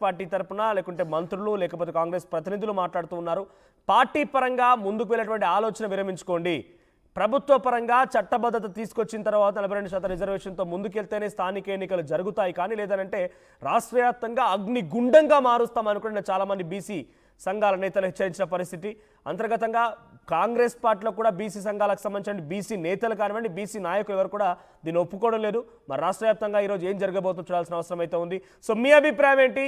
Party తరపున లేకుంటే మంత్రులు లేకపోతే కాంగ్రెస్ ప్రతినిధులు మాట్లాడుతూ ఉన్నారు. పార్టీ పరంగా ముందుకు వెళ్ళేటువంటి ఆలోచన విరమించుకోండి. ప్రభుత్వ పరంగా చట్టబద్ధత తీసుకొచ్చిన తర్వాత 42% రిజర్వేషన్తో ముందుకెళ్తేనే స్థానిక ఎన్నికలు జరుగుతాయి. కానీ లేదనంటే రాష్ట్ర వ్యాప్తంగా అగ్నిగుండంగా మారుస్తామనుకున్న చాలామంది బీసీ సంఘాల నేతలు హెచ్చరించిన పరిస్థితి. అంతర్గతంగా కాంగ్రెస్ పార్టీలో కూడా బీసీ సంఘాలకు సంబంధించిన బీసీ నేతలు కానివ్వండి, బీసీ నాయకులు ఎవరు కూడా దీన్ని ఒప్పుకోవడం లేదు. మరి రాష్ట్ర వ్యాప్తంగా ఈరోజు ఏం జరగబోతుందో చూడాల్సిన అవసరం అయితే ఉంది. సో మీ అభిప్రాయం ఏంటి?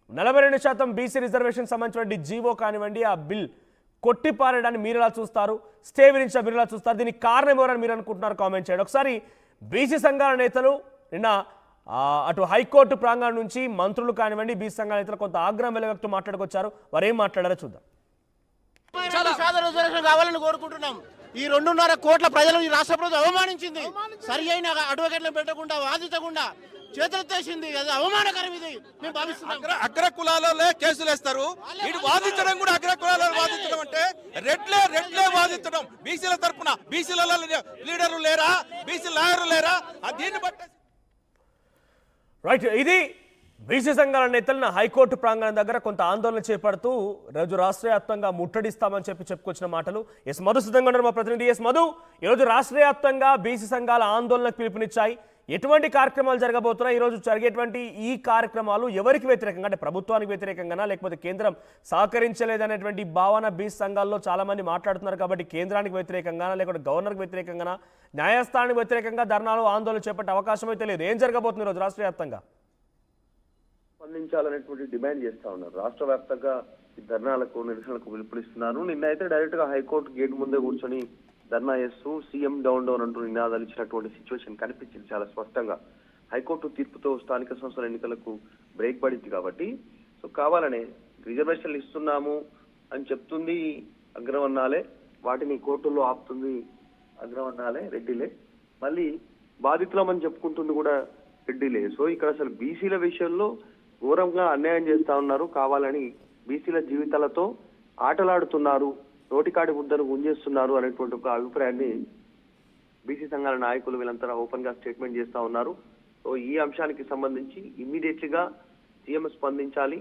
42% బీసీ రిజర్వేషన్ సంబంధించిన జీవో కానివ్వండి, ఆ బిల్ కొట్టిపారడాన్ని మీరు ఎలా చూస్తారు? స్టే విధించిన మీరు ఎలా చూస్తారు? దీనికి కారణం ఎవరని మీరు అనుకుంటున్నారు? కామెంట్ చేయండి. ఒకసారి బీసీ సంఘాల నేతలు నిన్న అటు హైకోర్టు ప్రాంగణం నుంచి మంత్రులు కానివ్వండి, బీసీ సంఘాల నేతలు కొంత ఆగ్రహం వెలువెత్తు మాట్లాడుకొచ్చారు. వారు ఏం మాట్లాడారో చూద్దాం. కావాలని కోరుకుంటున్నాం. ఈ 2.5 కోట్ల ప్రజలు ఈ రాష్ట్ర ప్రభుత్వం అవమానించింది. సరి అయిన అడ్వకేట్లను పెట్టకుండా, వాదించకుండా చేతులెత్తేసింది. అది అవమానకరం. ఇది మేము భావిస్తున్నాం. అగ్ర కులాలలో కేసులు వేస్తారు. ఇటు వాదించడం కూడా అగ్ర కులాలలో వాదించడం అంటే రెడ్లే వాదించడం. బీసీల తరపున బీసీలలో లీడర్లు లేరా? బీసీ లాయర్లు లేరా? దీన్ని బట్టి రైట్. ఇది బీసీ సంఘాల నేతలను హైకోర్టు ప్రాంగణం దగ్గర కొంత ఆందోళన చేపడుతూ రోజు రాష్ట్ర వ్యాప్తంగా ముట్టడిస్తామని చెప్పుకొచ్చిన మాటలు. ఎస్ మధు సిద్ధంగా ఉన్నారు మా ప్రతినిధి. ఎస్ మధు, ఈరోజు రాష్ట్ర వ్యాప్తంగా బీసీ సంఘాల ఆందోళనకు పిలుపునిచ్చాయి. ఎటువంటి కార్యక్రమాలు జరగబోతున్నాయి? ఈరోజు జరిగేటువంటి ఈ కార్యక్రమాలు ఎవరికి వ్యతిరేకంగా, అంటే ప్రభుత్వానికి వ్యతిరేకంగానా లేకపోతే కేంద్రం సహకరించలేదనేటువంటి భావన బీసీ సంఘాల్లో చాలా మంది మాట్లాడుతున్నారు. కాబట్టి కేంద్రానికి వ్యతిరేకంగానా లేకపోతే గవర్నర్కి వ్యతిరేకంగానా, న్యాయస్థానానికి వ్యతిరేకంగా ధర్నాలు ఆందోళన చేపట్టే అవకాశం అయితే లేదు. ఏం జరగబోతుంది ఈరోజు రాష్ట్ర వ్యాప్తంగా? స్పందించాలనేటువంటి డిమాండ్ చేస్తా ఉన్నారు. రాష్ట్ర వ్యాప్తంగా ఈ ధర్నాలకు, నిరసనలకు పిలుపునిస్తున్నారు. నిన్న అయితే డైరెక్ట్ గా హైకోర్టు గేట్ ముందే కూర్చొని ధర్నా చేస్తూ సీఎం డౌన్ అంటూ నినాదాలు ఇచ్చినటువంటి సిచ్యువేషన్ కనిపించింది చాలా స్పష్టంగా. హైకోర్టు తీర్పుతో స్థానిక సంస్థల ఎన్నికలకు బ్రేక్ పడింది కాబట్టి సో కావాలనే రిజర్వేషన్లు ఇస్తున్నాము అని చెప్తుంది అగ్రవర్ణాలే, వాటిని కోర్టుల్లో ఆపుతుంది అగ్రవర్ణాలే, రెడ్డిలే. మళ్ళీ బాధితులమని చెప్పుకుంటుంది కూడా రెడ్డిలే. సో ఇక్కడ అసలు బీసీల విషయంలో ఘోరంగా అన్యాయం చేస్తా ఉన్నారు. కావాలని బీసీల జీవితాలతో ఆటలాడుతున్నారు, నోటికాడి ముద్దను గుంజేస్తున్నారు అనేటువంటి ఒక అభిప్రాయాన్ని బీసీ సంఘాల నాయకులు వీళ్ళంతా ఓపెన్ గా స్టేట్మెంట్ చేస్తా ఉన్నారు. సో ఈ అంశానికి సంబంధించి ఇమ్మీడియట్ గా సీఎం స్పందించాలి,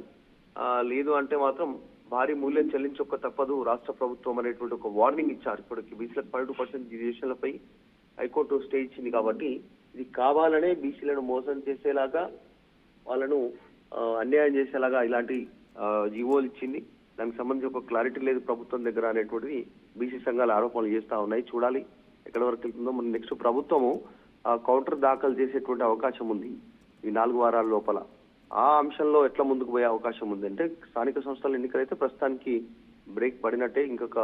లేదు అంటే మాత్రం భారీ మూల్యం చెల్లించక తప్పదు రాష్ట్ర ప్రభుత్వం అనేటువంటి ఒక వార్నింగ్ ఇచ్చారు. ఇప్పటికి బీసీలకు 12% రిజర్వేషన్లపై హైకోర్టు స్టే ఇచ్చింది. కాబట్టి ఇది కావాలనే బీసీలను మోసం చేసేలాగా, వాళ్ళను అన్యాయం చేసేలాగా ఇలాంటి జీవోలు ఇచ్చింది. దానికి సంబంధించి ఒక క్లారిటీ లేదు ప్రభుత్వం దగ్గర అనేటువంటిది బీసీ సంఘాలు ఆరోపణలు చేస్తా ఉన్నాయి. చూడాలి ఎక్కడి వరకు వెళ్తుందో. మన నెక్స్ట్ ప్రభుత్వము కౌంటర్ దాఖలు చేసేటువంటి అవకాశం ఉంది ఈ 4 వారాల లోపల. ఆ అంశంలో ఎట్లా ముందుకు పోయే అవకాశం ఉంది అంటే, స్థానిక సంస్థల ఎన్నికలైతే ప్రస్తుతానికి బ్రేక్ పడినట్టే. ఇంకొక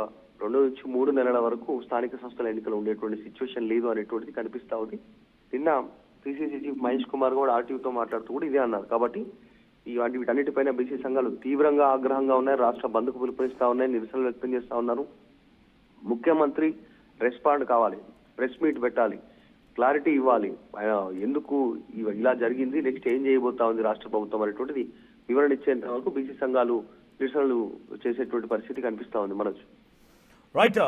2 నుంచి 3 నెలల వరకు స్థానిక సంస్థల ఎన్నికలు ఉండేటువంటి సిచ్యువేషన్ లేదు అనేటువంటిది కనిపిస్తా ఉంది. నిన్న పిసిసి చీఫ్ మహేష్ కుమార్ కూడా ఆర్టీవీతో మాట్లాడుతూ కూడా ఇదే అన్నారు. కాబట్టి వీటన్నిటిపైన బీసీ సంఘాలు తీవ్రంగా ఆగ్రహంగా ఉన్నాయి. రాష్ట్ర బంద్కు పిలుపునిస్తా ఉన్నాయి, నిరసనలు వ్యక్తం చేస్తా ఉన్నారు. ముఖ్యమంత్రి రెస్పాండ్ కావాలి, ప్రెస్ మీట్ పెట్టాలి, క్లారిటీ ఇవ్వాలి, ఎందుకు ఇలా జరిగింది, నెక్స్ట్ ఏం చేయబోతా ఉంది రాష్ట్ర ప్రభుత్వం అనేటువంటిది వివరణ ఇచ్చేంత వరకు బీసీ సంఘాలు నిరసనలు చేసేటువంటి పరిస్థితి కనిపిస్తా ఉంది. Manoj. Right,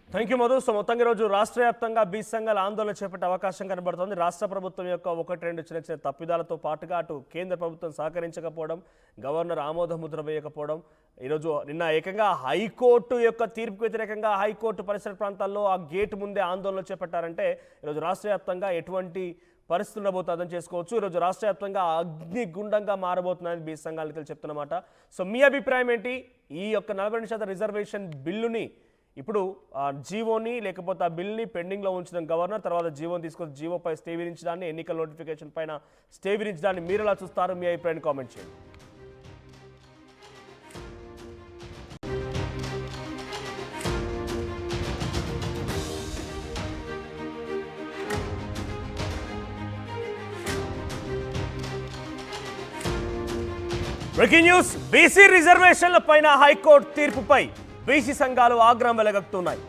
thank you Madhu. So మొత్తంగా ఈరోజు రాష్ట్ర వ్యాప్తంగా బీసీ సంఘాల ఆందోళన చేపట్టే అవకాశం కనబడుతుంది. రాష్ట్ర ప్రభుత్వం యొక్క 1-2 చిన్న తప్పిదాలతో పాటుగా అటు కేంద్ర ప్రభుత్వం సహకరించకపోవడం, గవర్నర్ ఆమోద ముద్ర వేయకపోవడం, ఈరోజు నిన్న ఏకంగా హైకోర్టు యొక్క తీర్పుకు వ్యతిరేకంగా హైకోర్టు పరిసర ప్రాంతాల్లో ఆ గేటు ముందే ఆందోళన చేపట్టారంటే ఈరోజు రాష్ట్ర వ్యాప్తంగా ఎటువంటి పరిస్థితులు ఉండబోతుందని చేసుకోవచ్చు. ఈరోజు రాష్ట్ర వ్యాప్తంగా అగ్నిగుండంగా మారబోతుందని బీసీ సంఘాల నేతలు చెప్తున్నమాట. సో మీ అభిప్రాయం ఏంటి? ఈ యొక్క 42% రిజర్వేషన్ బిల్లుని ఇప్పుడు జీవోని లేకపోతే ఆ బిల్ని పెండింగ్లో ఉంచడం గవర్నర్, తర్వాత జీవోని తీసుకొని జీవోపై స్టే విధించడాన్ని, ఎన్నికల నోటిఫికేషన్ పైన స్టే విధించడాన్ని మీరు ఎలా చూస్తారు? మీ అభిప్రాయాన్ని కామెంట్ చేయండి. బ్రేకింగ్ న్యూస్, బీసీ రిజర్వేషన్ల పైన హైకోర్టు తీర్పుపై బీసీ సంఘాలు ఆగ్రహం వెలగక్కుతున్నాయి.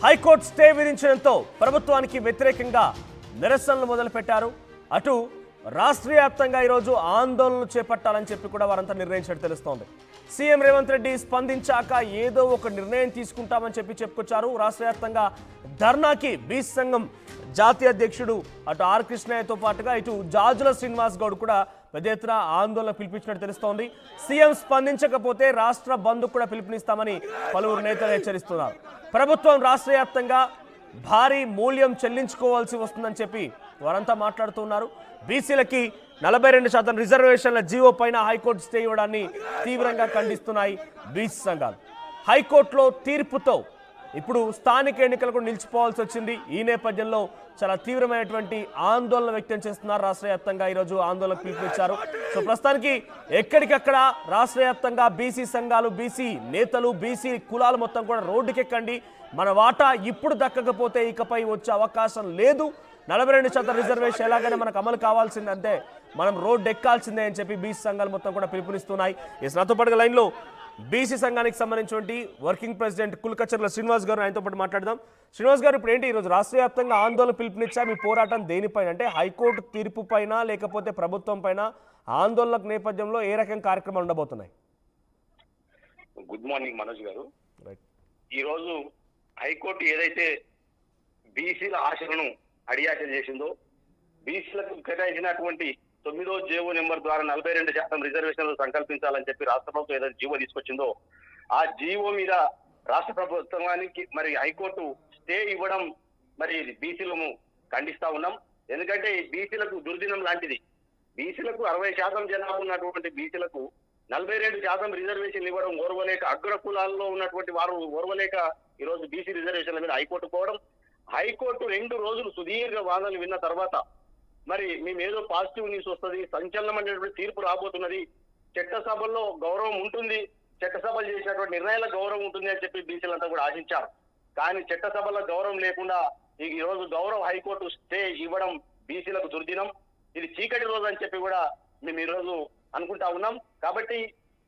హైకోర్టు స్టే విధించడంతో ప్రభుత్వానికి వ్యతిరేకంగా నిరసనలు మొదలుపెట్టారు. అటు రాష్ట్ర వ్యాప్తంగా ఈరోజు ఆందోళనలు చేపట్టాలని చెప్పి కూడా వారంతా నిర్ణయించినట్టు తెలుస్తోంది. సీఎం రేవంత్ రెడ్డి స్పందించాక ఏదో ఒక నిర్ణయం తీసుకుంటామని చెప్పుకొచ్చారు. రాష్ట్ర వ్యాప్తంగా ధర్నాకి బీసీ సంఘం జాతీయ అధ్యక్షుడు అటు ఆర్ కృష్ణయ్యతో పాటుగా ఇటు జాజుల శ్రీనివాస్ గౌడ్ కూడా పెద్ద ఎత్తున ఆందోళన పిలిపించినట్టు తెలుస్తోంది. సీఎం స్పందించకపోతే రాష్ట్ర బంద్ కూడా పిలుపునిస్తామని పలువురు నేతలు హెచ్చరిస్తున్నారు. ప్రభుత్వం రాష్ట్ర వ్యాప్తంగా భారీ మూల్యం చెల్లించుకోవాల్సి వస్తుందని చెప్పి వారంతా మాట్లాడుతున్నారు. బీసీలకి 42% రిజర్వేషన్ల జీవో పైన హైకోర్టు స్టే ఇవ్వడాన్ని తీవ్రంగా ఖండిస్తున్నాయి బీసీ సంఘాలు. హైకోర్టులో తీర్పుతో ఇప్పుడు స్థానిక ఎన్నికలకు నిలిచిపోవాల్సి వచ్చింది. ఈ నేపథ్యంలో చాలా తీవ్రమైనటువంటి ఆందోళన వ్యక్తం చేస్తున్నారు. రాష్ట్ర వ్యాప్తంగా ఈరోజు ఆందోళనకు పిలుపునిచ్చారు. సో ప్రస్తుతానికి ఎక్కడికక్కడ రాష్ట్ర వ్యాప్తంగా బీసీ సంఘాలు, బీసీ నేతలు, బీసీ కులాలు మొత్తం కూడా రోడ్డుకెక్కండి, మన వాటా ఇప్పుడు దక్కకపోతే ఇకపై వచ్చే అవకాశం లేదు, 42% రిజర్వేషన్ ఎలాగైనా మనకు అమలు కావాల్సిందంటే మనం రోడ్డు ఎక్కాల్సిందే అని చెప్పి బీసీ సంఘాలు మొత్తం కూడా పిలుపునిస్తున్నాయి. ఈ నాతో పాటుగా లైన్లో బీసీ సంఘానికి సంబంధించినటువంటి వర్కింగ్ ప్రెసిడెంట్ కుల్కచర్ల శ్రీనివాస్ గారు, ఆయనతో పాటు మాట్లాడదాం. శ్రీనివాస్ గారు, ఇప్పుడు ఏంటి ఈరోజు రాష్ట్ర వ్యాప్తంగా ఆందోళన పిలుపునిచ్చా, మీ పోరాటం దేనిపైన, అంటే హైకోర్టు తీర్పు పైన లేకపోతే ప్రభుత్వం పైన ఆందోళన నేపథ్యంలో ఏ రకం కార్యక్రమాలు ఉండబోతున్నాయి? గుడ్ మార్నింగ్ మనోజ్ గారు. రైట్. ఈరోజు హైకోర్టు ఏదైతే బీసీల ఆశలను అడియాశలు చేసిందో, బీసీలకు కేటాయించినటువంటి 9వ జీవో నెంబర్ ద్వారా 42% రిజర్వేషన్లు సంకల్పించాలని చెప్పి రాష్ట్ర ప్రభుత్వం ఏదైతే జీవో తీసుకొచ్చిందో, ఆ జీవో మీద రాష్ట్ర ప్రభుత్వానికి మరి హైకోర్టు స్టే ఇవ్వడం మరి బీసీలను ఖండిస్తా ఉన్నాం. ఎందుకంటే బీసీలకు దుర్దినం లాంటిది. బీసీలకు 60% జనాభా ఉన్నటువంటి బీసీలకు 42% రిజర్వేషన్లు ఇవ్వడం ఓర్వలేక, అగ్ర కులాల్లో ఉన్నటువంటి వారు ఓర్వలేక ఈరోజు బీసీ రిజర్వేషన్ల మీద హైకోర్టు పోవడం, హైకోర్టు 2 రోజులు సుదీర్ఘ వాదనలు విన్న తర్వాత మరి మేమేదో పాజిటివ్ న్యూస్ వస్తుంది, సంచలనమైనటువంటి తీర్పు రాబోతున్నది, చట్టసభల్లో గౌరవం ఉంటుంది, చట్టసభలు చేసినటువంటి నిర్ణయాల గౌరవం ఉంటుంది అని చెప్పి బీసీలంతా కూడా ఆశించారు. కానీ చట్టసభల గౌరవం లేకుండా ఈ రోజు గౌరవ హైకోర్టు స్టే ఇవ్వడం బీసీలకు దుర్దినం, ఇది చీకటి రోజు అని చెప్పి కూడా మేము ఈరోజు అనుకుంటా ఉన్నాం. కాబట్టి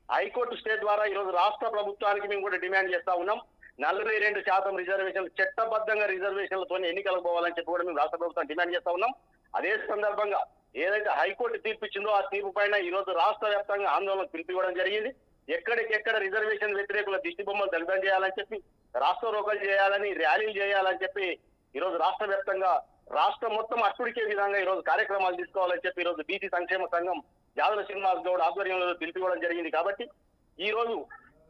హైకోర్టు స్టే ద్వారా ఈరోజు రాష్ట్ర ప్రభుత్వానికి మేము కూడా డిమాండ్ చేస్తా ఉన్నాం, 42% రిజర్వేషన్లు చట్టబద్ధంగా రిజర్వేషన్లతో ఎన్నికలకు పోవాలని చెప్పి కూడా మేము రాష్ట్ర ప్రభుత్వం డిమాండ్ చేస్తా ఉన్నాం. అదే సందర్భంగా ఏదైతే హైకోర్టు తీర్పు ఇచ్చిందో ఆ తీర్పు పైన ఈ రోజు రాష్ట్ర వ్యాప్తంగా ఆందోళన పిలిపివ్వడం జరిగింది. ఎక్కడికెక్కడ రిజర్వేషన్ వ్యతిరేకుల దిష్టి బొమ్మలు దగ్ధం చేయాలని చెప్పి, రాష్ట్ర రోకలు చేయాలని, ర్యాలీలు చేయాలని చెప్పి ఈరోజు రాష్ట్ర వ్యాప్తంగా రాష్ట్రం మొత్తం అట్టుడికే విధంగా ఈరోజు కార్యక్రమాలు తీసుకోవాలని చెప్పి ఈరోజు బీసీ సంక్షేమ సంఘం యాదవ శ్రీనివాస్ గౌడ్ ఆధ్వర్యంలో పిలిపివ్వడం జరిగింది. కాబట్టి ఈ రోజు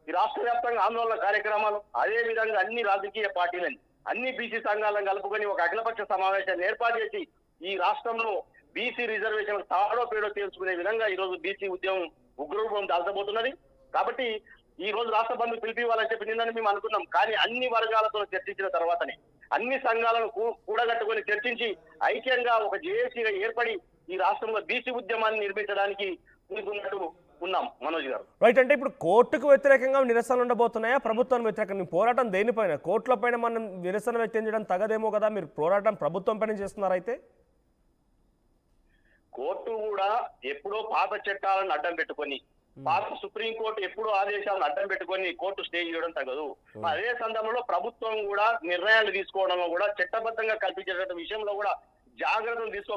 ఈ రాష్ట్ర వ్యాప్తంగా ఆందోళన కార్యక్రమాలు, అదే విధంగా అన్ని రాజకీయ పార్టీలని, అన్ని బీసీ సంఘాలను కలుపుకొని ఒక అఖిలపక్ష సమావేశాన్ని ఏర్పాటు చేసి ఈ రాష్ట్రంలో బీసీ రిజర్వేషన్ తాడో పేడో తేల్చుకునే విధంగా ఈ రోజు బీసీ ఉద్యమం ఉగ్రరూపం దాల్చబోతున్నది. కాబట్టి ఈ రోజు రాష్ట్ర బంధు పిలిపివ్వాలని చెప్పి నిన్న మేము అనుకున్నాం. కానీ అన్ని వర్గాలతో చర్చించిన తర్వాతనే, అన్ని సంఘాలను కూడగట్టుకొని చర్చించి ఐక్యంగా ఒక జేఏసీగా ఏర్పడి ఈ రాష్ట్రంలో బీసీ ఉద్యమాన్ని నిర్మించడానికి పూనుకున్నట్టు ఉన్నాం మనోజ్ గారు. రైట్. అంటే ఇప్పుడు కోర్టుకు వ్యతిరేకంగా నిరసనలు ఉండబోతున్నాయా, ప్రభుత్వం వ్యతిరేకంగా? పోరాటం దేనిపైన? కోర్టుల పైన మనం నిరసన వ్యక్తం చేయడం తగదేమో కదా, మీరు పోరాటం ప్రభుత్వం పైన చేస్తున్నారు. అయితే కోర్టు కూడా ఎప్పుడో పాత చట్టాలను అడ్డం పెట్టుకొని, పాత సుప్రీంకోర్టు ఎప్పుడో ఆదేశాలను అడ్డం పెట్టుకొని కోర్టు స్టే చేయడం తగదు. అదే సందర్భంలో ప్రభుత్వం కూడా నిర్ణయాలు తీసుకోవడంలో కూడా చట్టబద్ధంగా కల్పించేట విషయంలో కూడా జాగ్రత్తలు తీసుకోక